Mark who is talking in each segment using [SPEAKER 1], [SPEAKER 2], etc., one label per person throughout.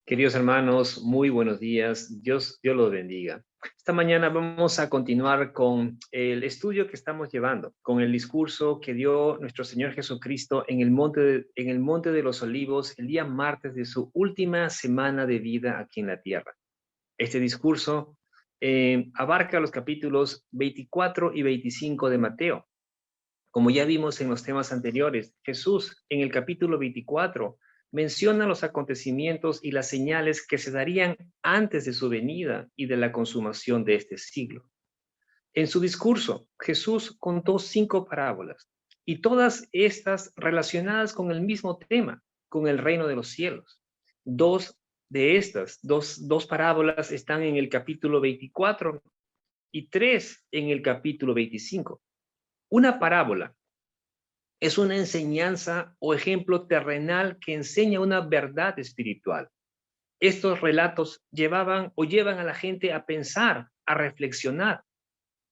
[SPEAKER 1] Queridos hermanos, muy buenos días. Dios los bendiga. Esta mañana vamos a continuar con el estudio que estamos llevando, con el discurso que dio nuestro Señor Jesucristo en el Monte de los Olivos el día martes de su última semana de vida aquí en la tierra. Este discurso abarca los capítulos 24 y 25 de Mateo. Como ya vimos en los temas anteriores, Jesús en el capítulo 24 menciona los acontecimientos y las señales que se darían antes de su venida y de la consumación de este siglo. En su discurso, Jesús contó 5 parábolas, y todas estas relacionadas con el mismo tema, con el reino de los cielos. Dos de estas, dos parábolas están en el capítulo 24 y 3 en el capítulo 25. Una parábola es una enseñanza o ejemplo terrenal que enseña una verdad espiritual. Estos relatos llevan a la gente a pensar, a reflexionar.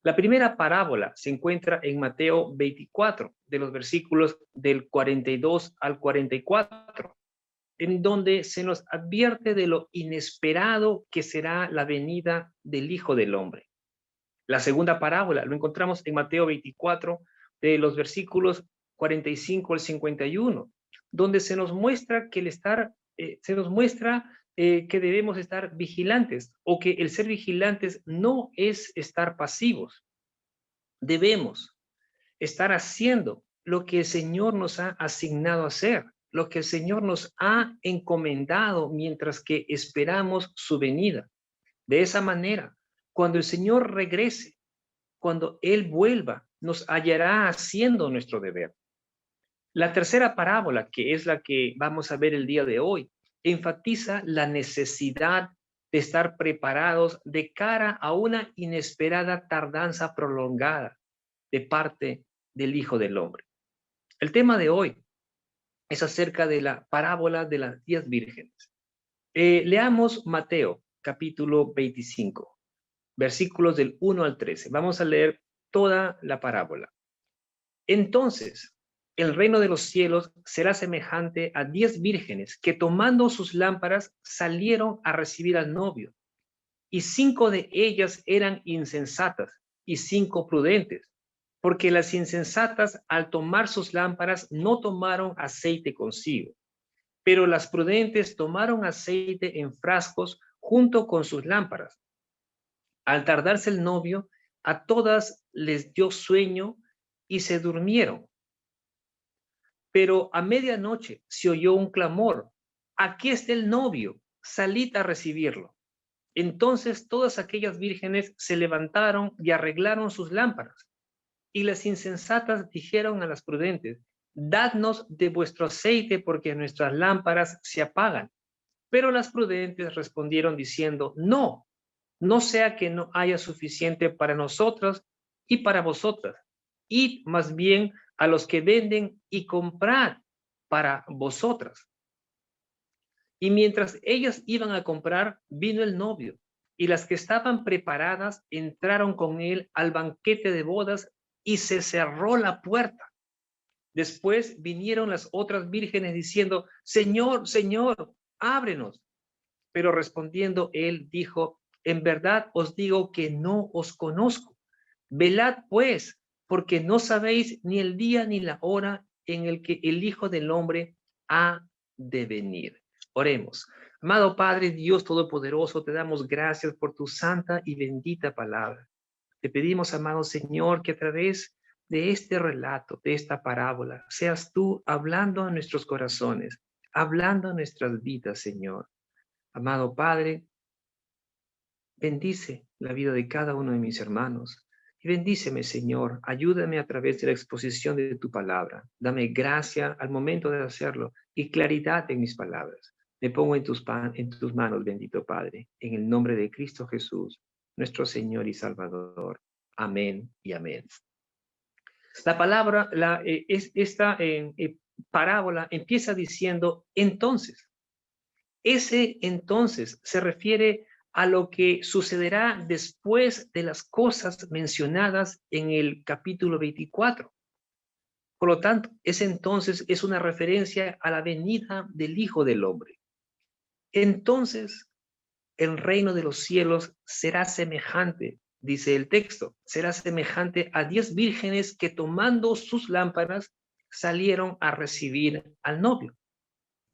[SPEAKER 1] La primera parábola se encuentra en Mateo 24, de los versículos del 42 al 44, en donde se nos advierte de lo inesperado que será la venida del Hijo del Hombre. La segunda parábola lo encontramos en Mateo 24, de los versículos 45 al 51, donde se nos muestra que que debemos estar vigilantes, o que el ser vigilantes no es estar pasivos. Debemos estar haciendo lo que el Señor nos ha asignado a hacer, lo que el Señor nos ha encomendado mientras que esperamos su venida. De esa manera, cuando el Señor regrese, cuando Él vuelva, nos hallará haciendo nuestro deber. La tercera parábola, que es la que vamos a ver el día de hoy, enfatiza la necesidad de estar preparados de cara a una inesperada tardanza prolongada de parte del Hijo del Hombre. El tema de hoy es acerca de la parábola de las 10 vírgenes. Leamos Mateo, capítulo 25, versículos del 1 al 13. Vamos a leer toda la parábola. Entonces, el reino de los cielos será semejante a 10 vírgenes que, tomando sus lámparas, salieron a recibir al novio. Y 5 de ellas eran insensatas y 5 prudentes, porque las insensatas, al tomar sus lámparas, no tomaron aceite consigo. Pero las prudentes tomaron aceite en frascos junto con sus lámparas. Al tardarse el novio, a todas les dio sueño y se durmieron. Pero a medianoche se oyó un clamor: aquí está el novio, salid a recibirlo. Entonces todas aquellas vírgenes se levantaron y arreglaron sus lámparas. Y las insensatas dijeron a las prudentes: dadnos de vuestro aceite, porque nuestras lámparas se apagan. Pero las prudentes respondieron diciendo: no sea que no haya suficiente para nosotros y para vosotras. Id más bien a los que venden y comprad para vosotras. Y mientras ellas iban a comprar, vino el novio, y las que estaban preparadas entraron con él al banquete de bodas, y se cerró la puerta. Después vinieron las otras vírgenes diciendo: Señor, Señor, ábrenos. Pero respondiendo él dijo: en verdad os digo que no os conozco. Velad pues, porque no sabéis ni el día ni la hora en el que el Hijo del Hombre ha de venir. Oremos. Amado Padre, Dios Todopoderoso, te damos gracias por tu santa y bendita palabra. Te pedimos, amado Señor, que a través de este relato, de esta parábola, seas tú hablando a nuestros corazones, hablando a nuestras vidas, Señor. Amado Padre, bendice la vida de cada uno de mis hermanos. Y bendíceme, Señor. Ayúdame a través de la exposición de tu palabra. Dame gracia al momento de hacerlo y claridad en mis palabras. Me pongo en tus manos, bendito Padre, en el nombre de Cristo Jesús, nuestro Señor y Salvador. Amén y amén. La palabra, esta parábola empieza diciendo entonces. Ese entonces se refiere a lo que sucederá después de las cosas mencionadas en el capítulo 24. Por lo tanto, ese entonces es una referencia a la venida del Hijo del Hombre. Entonces el reino de los cielos será semejante, dice el texto, será semejante a 10 vírgenes que tomando sus lámparas salieron a recibir al novio.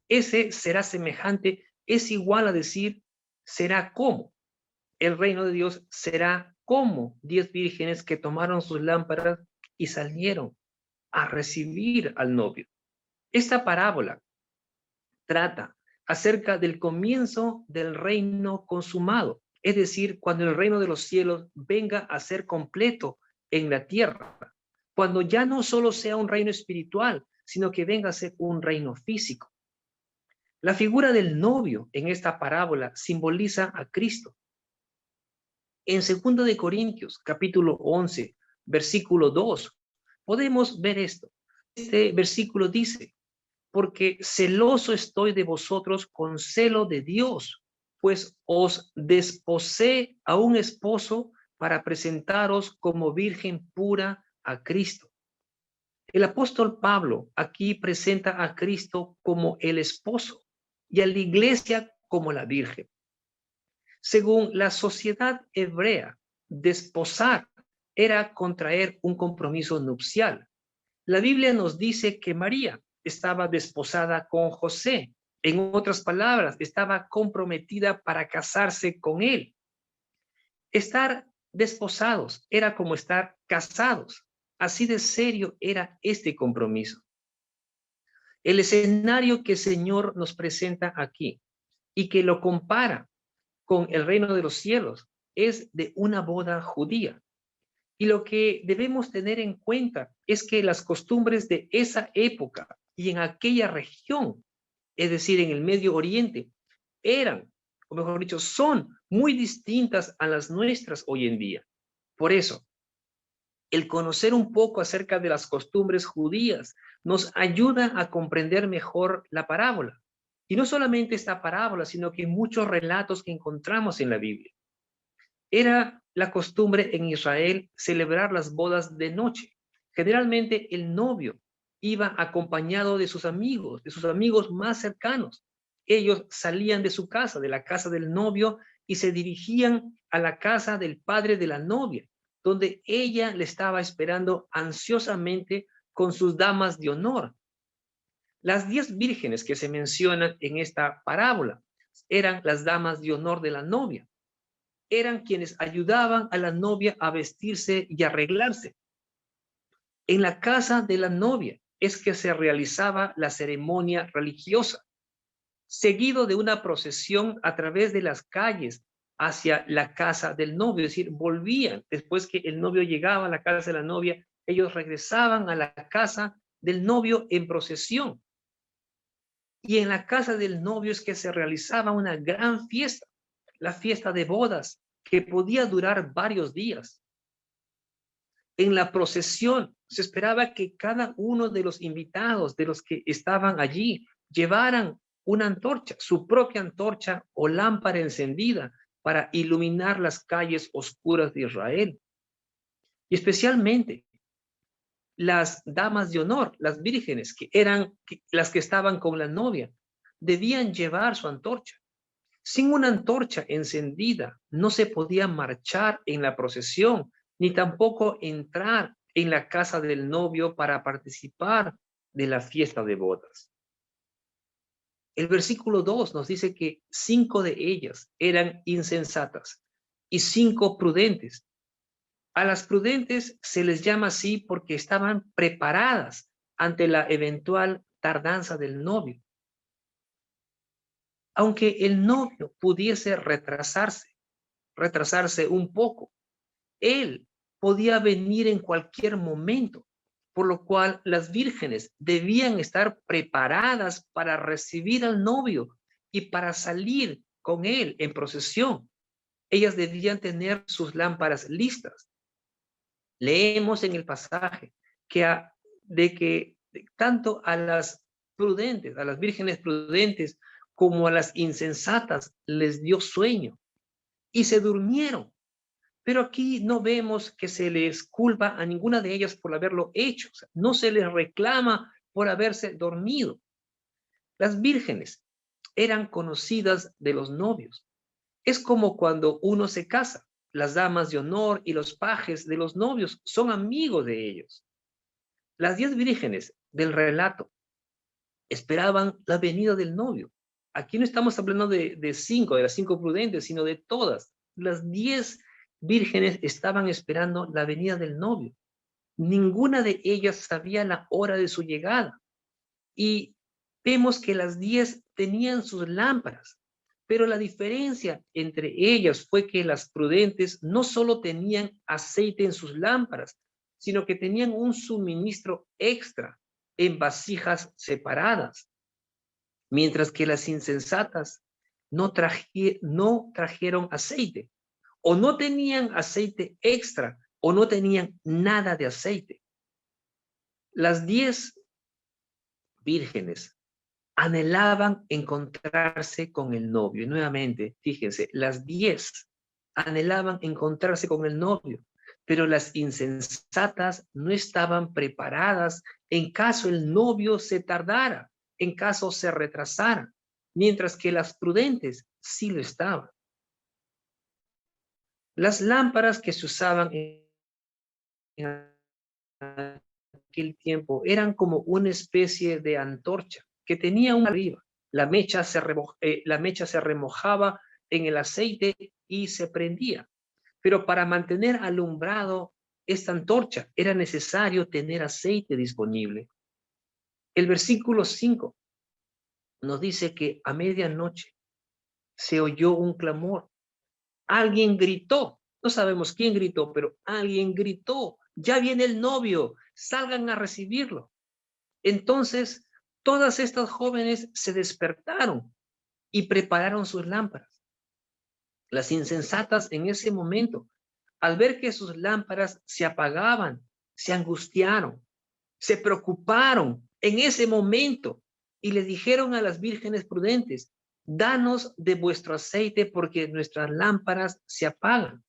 [SPEAKER 1] Ese será semejante, es igual a decir, será como. El reino de Dios será como 10 vírgenes que tomaron sus lámparas y salieron a recibir al novio. Esta parábola trata acerca del comienzo del reino consumado, es decir, cuando el reino de los cielos venga a ser completo en la tierra, cuando ya no solo sea un reino espiritual, sino que venga a ser un reino físico. La figura del novio en esta parábola simboliza a Cristo. En 2 de Corintios, capítulo 11, versículo 2, podemos ver esto. Este versículo dice: porque celoso estoy de vosotros con celo de Dios, pues os desposé a un esposo para presentaros como virgen pura a Cristo. El apóstol Pablo aquí presenta a Cristo como el esposo y a la iglesia como la virgen. Según la sociedad hebrea, desposar era contraer un compromiso nupcial. La Biblia nos dice que María estaba desposada con José. En otras palabras, estaba comprometida para casarse con él. Estar desposados era como estar casados. Así de serio era este compromiso. El escenario que el Señor nos presenta aquí y que lo compara con el reino de los cielos es de una boda judía. Y lo que debemos tener en cuenta es que las costumbres de esa época y en aquella región, es decir, en el Medio Oriente, eran, o mejor dicho, son muy distintas a las nuestras hoy en día. Por eso, el conocer un poco acerca de las costumbres judías nos ayuda a comprender mejor la parábola. Y no solamente esta parábola, sino que muchos relatos que encontramos en la Biblia. Era la costumbre en Israel celebrar las bodas de noche. Generalmente el novio iba acompañado de sus amigos más cercanos. Ellos salían de su casa, de la casa del novio, y se dirigían a la casa del padre de la novia, donde ella le estaba esperando ansiosamente con sus damas de honor. Las 10 vírgenes que se mencionan en esta parábola eran las damas de honor de la novia. Eran quienes ayudaban a la novia a vestirse y arreglarse. En la casa de la novia es que se realizaba la ceremonia religiosa, seguido de una procesión a través de las calles hacia la casa del novio, es decir, volvían después que el novio llegaba a la casa de la novia, ellos regresaban a la casa del novio en procesión. Y en la casa del novio es que se realizaba una gran fiesta, la fiesta de bodas, que podía durar varios días. En la procesión se esperaba que cada uno de los invitados, de los que estaban allí, llevaran una antorcha, su propia antorcha o lámpara encendida para iluminar las calles oscuras de Israel. Y especialmente las damas de honor, las vírgenes, que eran las que estaban con la novia, debían llevar su antorcha. Sin una antorcha encendida no se podía marchar en la procesión, ni tampoco entrar en la casa del novio para participar de la fiesta de bodas. El versículo 2 nos dice que 5 de ellas eran insensatas y 5 prudentes. A las prudentes se les llama así porque estaban preparadas ante la eventual tardanza del novio. Aunque el novio pudiese retrasarse un poco, él podía venir en cualquier momento, por lo cual las vírgenes debían estar preparadas para recibir al novio y para salir con él en procesión. Ellas debían tener sus lámparas listas. Leemos en el pasaje que tanto a las prudentes, a las vírgenes prudentes, como a las insensatas les dio sueño y se durmieron. Pero aquí no vemos que se les culpa a ninguna de ellas por haberlo hecho. O sea, no se les reclama por haberse dormido. Las vírgenes eran conocidas de los novios. Es como cuando uno se casa. Las damas de honor y los pajes de los novios son amigos de ellos. Las 10 vírgenes del relato esperaban la venida del novio. Aquí no estamos hablando de las 5 prudentes, sino de todas. Las 10 vírgenes estaban esperando la venida del novio. Ninguna de ellas sabía la hora de su llegada. Y vemos que las 10 tenían sus lámparas. Pero la diferencia entre ellas fue que las prudentes no solo tenían aceite en sus lámparas, sino que tenían un suministro extra en vasijas separadas, mientras que las insensatas no trajeron aceite, o no tenían aceite extra, o no tenían nada de aceite. Las 10 vírgenes anhelaban encontrarse con el novio. Y nuevamente, fíjense, las 10 anhelaban encontrarse con el novio, pero las insensatas no estaban preparadas en caso el novio se tardara, en caso se retrasara, mientras que las prudentes sí lo estaban. Las lámparas que se usaban en aquel tiempo eran como una especie de antorcha que tenía una arriba. La mecha se remojaba en el aceite y se prendía. Pero para mantener alumbrado esta antorcha era necesario tener aceite disponible. El versículo 5 nos dice que a medianoche se oyó un clamor. Alguien gritó. No sabemos quién gritó, pero alguien gritó. Ya viene el novio, salgan a recibirlo. Entonces, todas estas jóvenes se despertaron y prepararon sus lámparas. Las insensatas en ese momento, al ver que sus lámparas se apagaban, se angustiaron, se preocuparon en ese momento y le dijeron a las vírgenes prudentes: danos de vuestro aceite porque nuestras lámparas se apagan.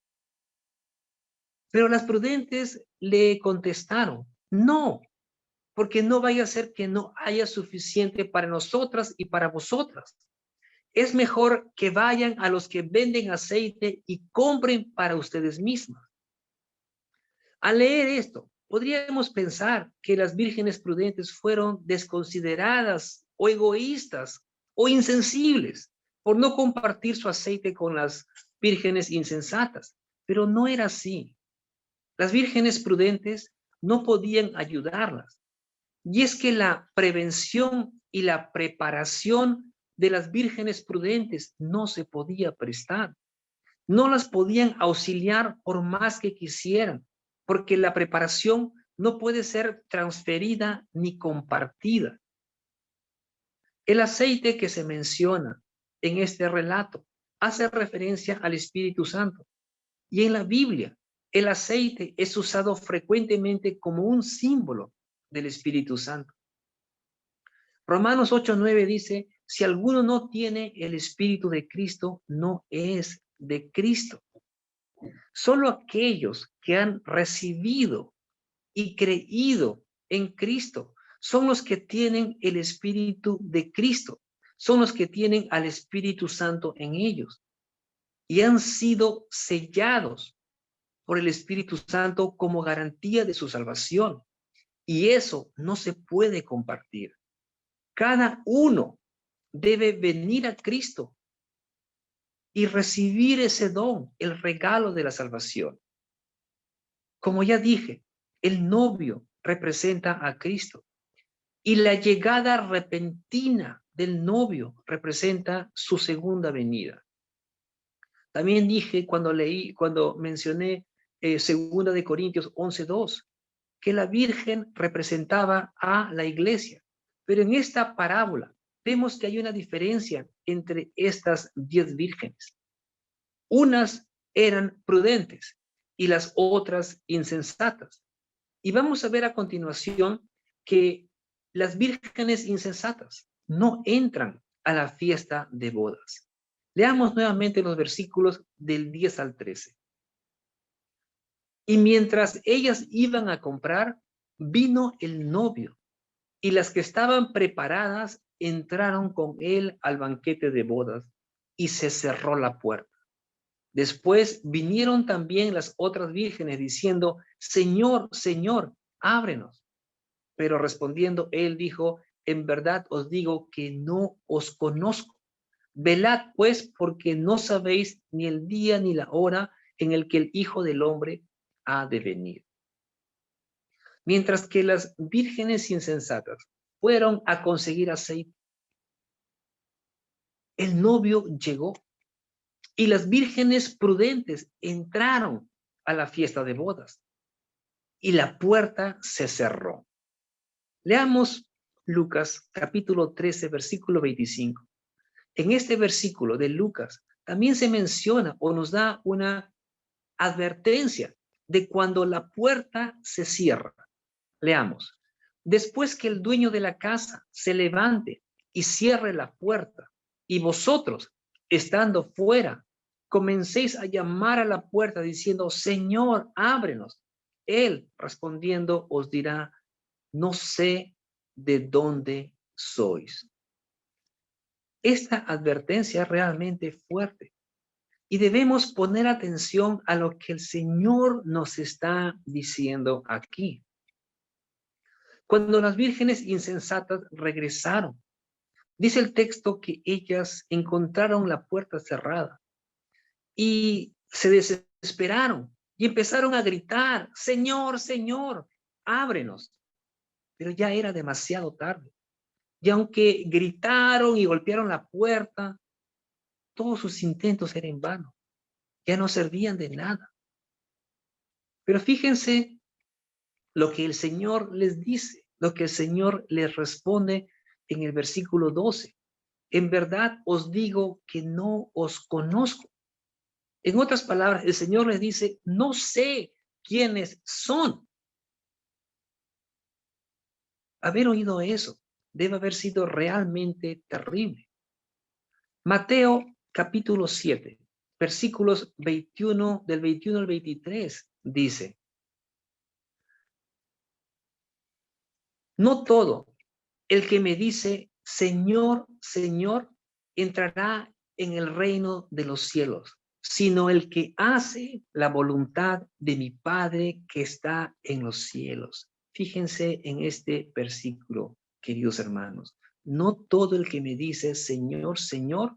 [SPEAKER 1] Pero las prudentes le contestaron: no, porque no vaya a ser que no haya suficiente para nosotras y para vosotras. Es mejor que vayan a los que venden aceite y compren para ustedes mismas. Al leer esto, podríamos pensar que las vírgenes prudentes fueron desconsideradas o egoístas o insensibles por no compartir su aceite con las vírgenes insensatas, pero no era así. Las vírgenes prudentes no podían ayudarlas. Y es que la prevención y la preparación de las vírgenes prudentes no se podía prestar. No las podían auxiliar por más que quisieran, porque la preparación no puede ser transferida ni compartida. El aceite que se menciona en este relato hace referencia al Espíritu Santo. Y en la Biblia, el aceite es usado frecuentemente como un símbolo del Espíritu Santo. Romanos 8:9 dice: si alguno no tiene el Espíritu de Cristo, no es de Cristo. Solo aquellos que han recibido y creído en Cristo son los que tienen el Espíritu de Cristo, son los que tienen al Espíritu Santo en ellos y han sido sellados por el Espíritu Santo como garantía de su salvación. Y eso no se puede compartir. Cada uno debe venir a Cristo y recibir ese don, el regalo de la salvación. Como ya dije, el novio representa a Cristo y la llegada repentina del novio representa su segunda venida. También dije cuando mencioné 2 de Corintios 11:2, que la Virgen representaba a la iglesia. Pero en esta parábola vemos que hay una diferencia entre estas 10 vírgenes. Unas eran prudentes y las otras insensatas. Y vamos a ver a continuación que las vírgenes insensatas no entran a la fiesta de bodas. Leamos nuevamente los versículos del 10 al 13. Y mientras ellas iban a comprar, vino el novio, y las que estaban preparadas entraron con él al banquete de bodas y se cerró la puerta. Después vinieron también las otras vírgenes diciendo, Señor, Señor, ábrenos. Pero respondiendo él dijo, en verdad os digo que no os conozco. Velad pues, porque no sabéis ni el día ni la hora en el que el Hijo del Hombre ha de venir. Mientras que las vírgenes insensatas fueron a conseguir aceite, el novio llegó y las vírgenes prudentes entraron a la fiesta de bodas y la puerta se cerró. Leamos Lucas capítulo 13, versículo 25. En este versículo de Lucas también se menciona o nos da una advertencia de cuando la puerta se cierra. Leamos. Después que el dueño de la casa se levante y cierre la puerta, y vosotros, estando fuera, comencéis a llamar a la puerta diciendo, Señor, ábrenos. Él, respondiendo, os dirá, no sé de dónde sois. Esta advertencia es realmente fuerte y debemos poner atención a lo que el Señor nos está diciendo aquí. Cuando las vírgenes insensatas regresaron, dice el texto que ellas encontraron la puerta cerrada y se desesperaron y empezaron a gritar, Señor, Señor, ábrenos. Pero ya era demasiado tarde. Y aunque gritaron y golpearon la puerta, todos sus intentos eran en vano. Ya no servían de nada. Pero fíjense lo que el Señor les dice, lo que el Señor les responde en el versículo 12. En verdad os digo que no os conozco. En otras palabras, el Señor les dice, no sé quiénes son. Haber oído eso debe haber sido realmente terrible. Mateo capítulo 7, versículos 21, del 21 al 23, dice, no todo el que me dice, Señor, Señor, entrará en el reino de los cielos, sino el que hace la voluntad de mi Padre que está en los cielos. Fíjense en este versículo, queridos hermanos. No todo el que me dice, Señor, Señor,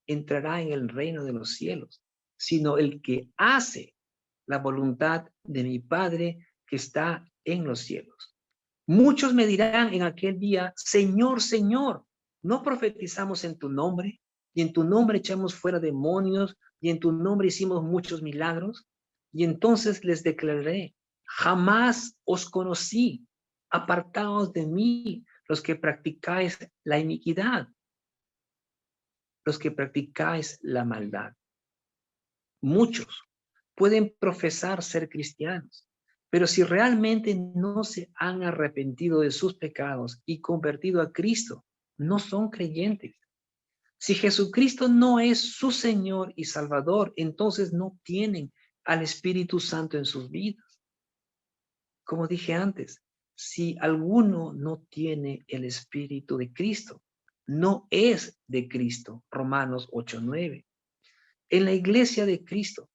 [SPEAKER 1] entrará en el reino de los cielos, sino el que hace la voluntad de mi Padre que está en los cielos. Muchos me dirán en aquel día, Señor, Señor, ¿no profetizamos en tu nombre? Y en tu nombre echamos fuera demonios, y en tu nombre hicimos muchos milagros. Y entonces les declararé, jamás os conocí, apartaos de mí, los que practicáis la iniquidad, los que practicáis la maldad. Muchos pueden profesar ser cristianos, pero si realmente no se han arrepentido de sus pecados y convertido a Cristo, no son creyentes. Si Jesucristo no es su Señor y Salvador, entonces no tienen al Espíritu Santo en sus vidas. Como dije antes, si alguno no tiene el Espíritu de Cristo, no es de Cristo. Romanos 8:9. En la iglesia de Cristo,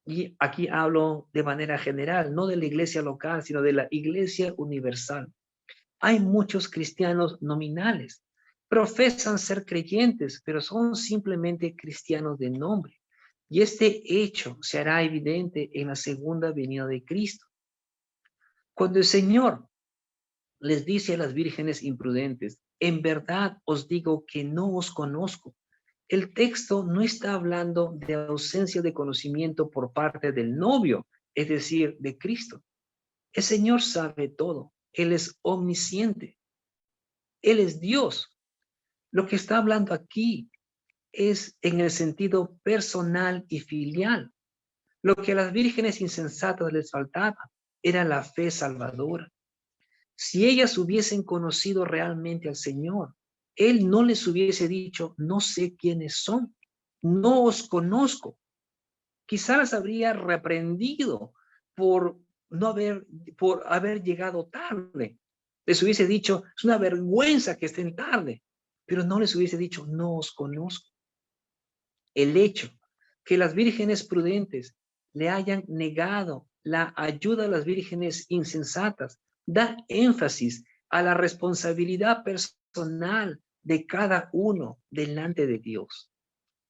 [SPEAKER 1] y aquí hablo de manera general, no de la iglesia local, sino de la iglesia universal. Hay muchos cristianos nominales, profesan ser creyentes, pero son simplemente cristianos de nombre. Y este hecho se hará evidente en la segunda venida de Cristo. Cuando el Señor les dice a las vírgenes imprudentes, en verdad os digo que no os conozco, el texto no está hablando de ausencia de conocimiento por parte del novio, es decir, de Cristo. El Señor sabe todo. Él es omnisciente. Él es Dios. Lo que está hablando aquí es en el sentido personal y filial. Lo que a las vírgenes insensatas les faltaba era la fe salvadora. Si ellas hubiesen conocido realmente al Señor, Él no les hubiese dicho, no sé quiénes son, no os conozco. Quizás las habría reprendido por por haber llegado tarde. Les hubiese dicho, es una vergüenza que estén tarde. pero no les hubiese dicho, no os conozco. El hecho que las vírgenes prudentes le hayan negado la ayuda a las vírgenes insensatas da énfasis a la responsabilidad personal de cada uno delante de Dios.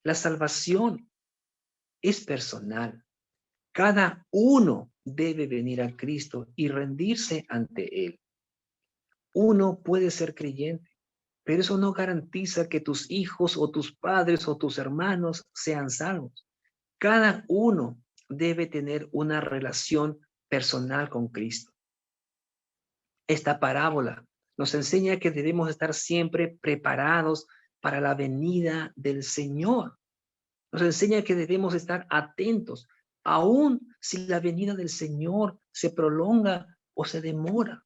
[SPEAKER 1] La salvación es personal. Cada uno debe venir a Cristo y rendirse ante Él. Uno puede ser creyente, pero eso no garantiza que tus hijos o tus padres o tus hermanos sean salvos. Cada uno debe tener una relación personal con Cristo. Esta parábola nos enseña que debemos estar siempre preparados para la venida del Señor. Nos enseña que debemos estar atentos, aun si la venida del Señor se prolonga o se demora.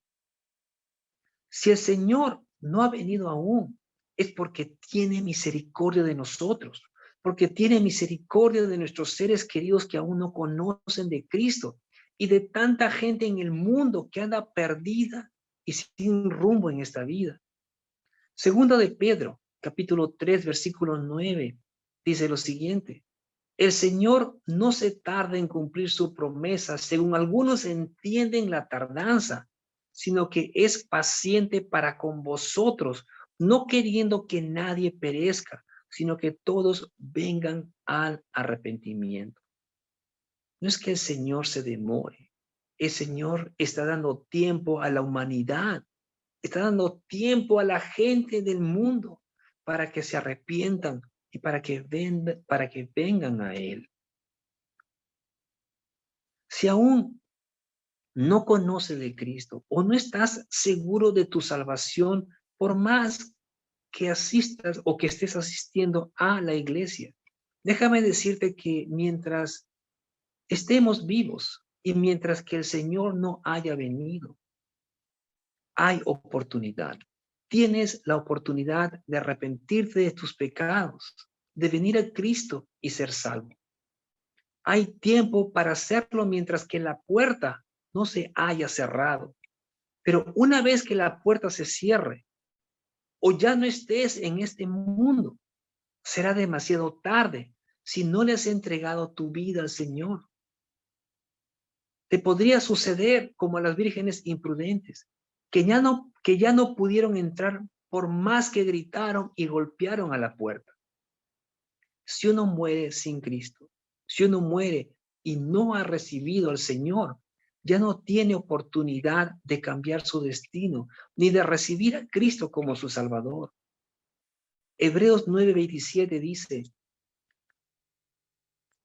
[SPEAKER 1] Si el Señor no ha venido aún, es porque tiene misericordia de nosotros, porque tiene misericordia de nuestros seres queridos que aún no conocen de Cristo y de tanta gente en el mundo que anda perdida y sin rumbo en esta vida. Segunda de Pedro, capítulo 3, versículo 9, dice lo siguiente: el Señor no se tarda en cumplir su promesa, según algunos entienden la tardanza, sino que es paciente para con vosotros, no queriendo que nadie perezca, sino que todos vengan al arrepentimiento. No es que el Señor se demore, el Señor está dando tiempo a la humanidad, está dando tiempo a la gente del mundo para que se arrepientan y para que vengan a Él. Si aún no conoces de Cristo o no estás seguro de tu salvación, por más que asistas o que estés asistiendo a la iglesia, déjame decirte que mientras estemos vivos y mientras que el Señor no haya venido, hay oportunidad. Tienes la oportunidad de arrepentirte de tus pecados, de venir a Cristo y ser salvo. Hay tiempo para hacerlo mientras que la puerta no se haya cerrado. Pero una vez que la puerta se cierre o ya no estés en este mundo, será demasiado tarde si no le has entregado tu vida al Señor. Te podría suceder como a las vírgenes imprudentes, que ya no pudieron entrar por más que gritaron y golpearon a la puerta. Si uno muere sin Cristo, si uno muere y no ha recibido al Señor, ya no tiene oportunidad de cambiar su destino, ni de recibir a Cristo como su Salvador. Hebreos 9:27 dice: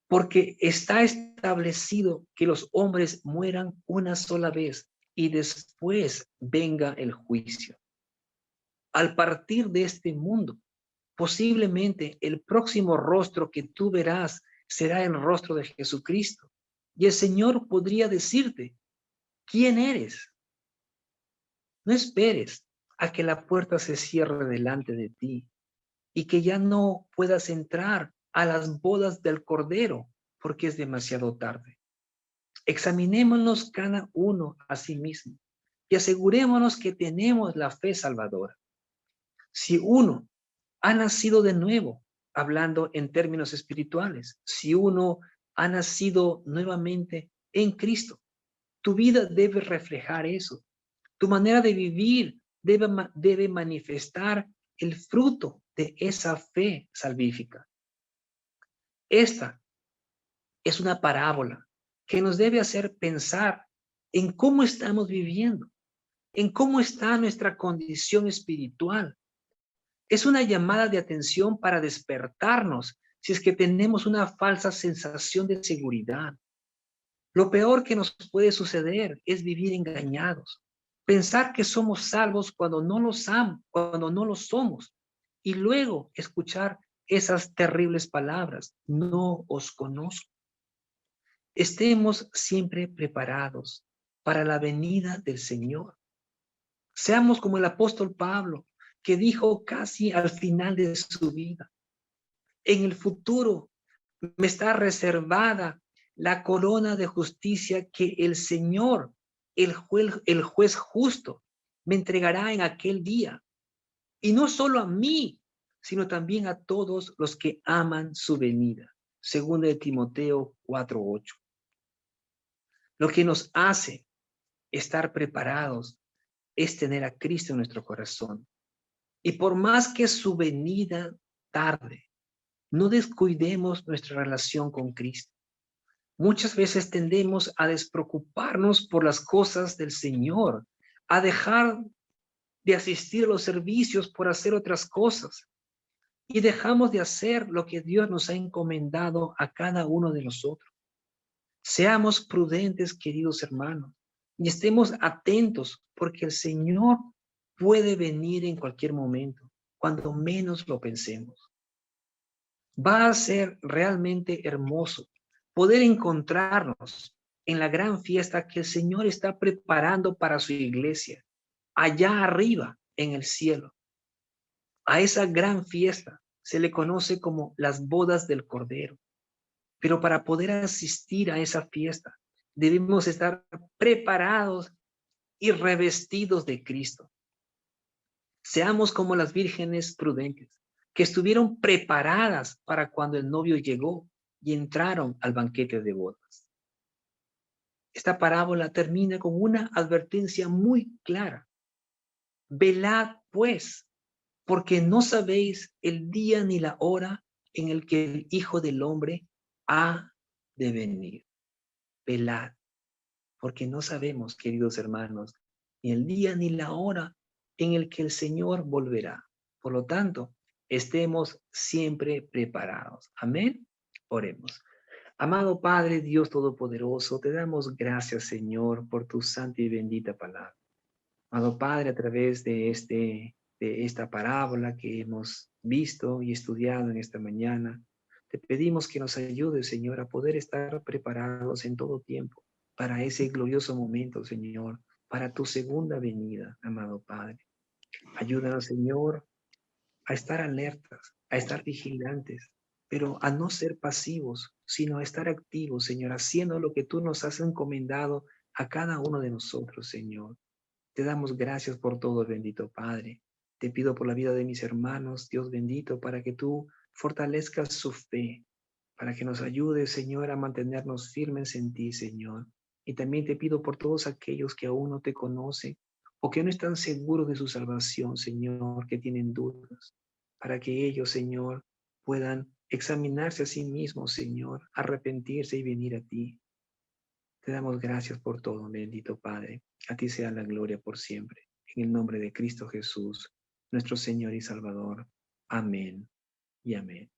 [SPEAKER 1] porque está establecido que los hombres mueran una sola vez y después venga el juicio. Al partir de este mundo, posiblemente el próximo rostro que tú verás será el rostro de Jesucristo. Y el Señor podría decirte: ¿quién eres? No esperes a que la puerta se cierre delante de ti y que ya no puedas entrar a las bodas del Cordero, porque es demasiado tarde. Examinémonos cada uno a sí mismo y asegurémonos que tenemos la fe salvadora. Si uno ha nacido de nuevo, hablando en términos espirituales, si uno ha nacido nuevamente en Cristo, tu vida debe reflejar eso. Tu manera de vivir debe manifestar el fruto de esa fe salvífica. Esta es una parábola que nos debe hacer pensar en cómo estamos viviendo, en cómo está nuestra condición espiritual. Es una llamada de atención para despertarnos si es que tenemos una falsa sensación de seguridad. Lo peor que nos puede suceder es vivir engañados, pensar que somos salvos cuando no lo somos, y luego escuchar esas terribles palabras: no os conozco. Estemos siempre preparados para la venida del Señor. Seamos como el apóstol Pablo, que dijo casi al final de su vida: en el futuro me está reservada la corona de justicia que el Señor, el juez justo, me entregará en aquel día. Y no solo a mí, sino también a todos los que aman su venida. Según de Timoteo 4:8. Lo que nos hace estar preparados es tener a Cristo en nuestro corazón. Y por más que su venida tarde, no descuidemos nuestra relación con Cristo. Muchas veces tendemos a despreocuparnos por las cosas del Señor, a dejar de asistir a los servicios por hacer otras cosas. Y dejamos de hacer lo que Dios nos ha encomendado a cada uno de nosotros. Seamos prudentes, queridos hermanos, y estemos atentos porque el Señor puede venir en cualquier momento, cuando menos lo pensemos. Va a ser realmente hermoso poder encontrarnos en la gran fiesta que el Señor está preparando para su iglesia, allá arriba en el cielo. A esa gran fiesta se le conoce como las bodas del Cordero. Pero para poder asistir a esa fiesta, debemos estar preparados y revestidos de Cristo. Seamos como las vírgenes prudentes, que estuvieron preparadas para cuando el novio llegó y entraron al banquete de bodas. Esta parábola termina con una advertencia muy clara. Velad, pues, porque no sabéis el día ni la hora en el que el Hijo del Hombre ha de venir. Velad, porque no sabemos, queridos hermanos, ni el día ni la hora en el que el Señor volverá. Por lo tanto, estemos siempre preparados. Amén. Oremos. Amado Padre, Dios Todopoderoso, te damos gracias, Señor, por tu santa y bendita palabra. Amado Padre, a través de esta parábola que hemos visto y estudiado en esta mañana, te pedimos que nos ayudes, Señor, a poder estar preparados en todo tiempo para ese glorioso momento, Señor, para tu segunda venida, amado Padre. Ayúdanos, Señor, a estar alertas, a estar vigilantes, pero a no ser pasivos, sino a estar activos, Señor, haciendo lo que tú nos has encomendado a cada uno de nosotros, Señor. Te damos gracias por todo, bendito Padre. Te pido por la vida de mis hermanos, Dios bendito, para que tú fortalezcas su fe, para que nos ayudes, Señor, a mantenernos firmes en ti, Señor. Y también te pido por todos aquellos que aún no te conocen o que no están seguros de su salvación, Señor, que tienen dudas, para que ellos, Señor, puedan examinarse a sí mismos, Señor, arrepentirse y venir a ti. Te damos gracias por todo, bendito Padre. A ti sea la gloria por siempre. En el nombre de Cristo Jesús, nuestro Señor y Salvador. Amén y amén.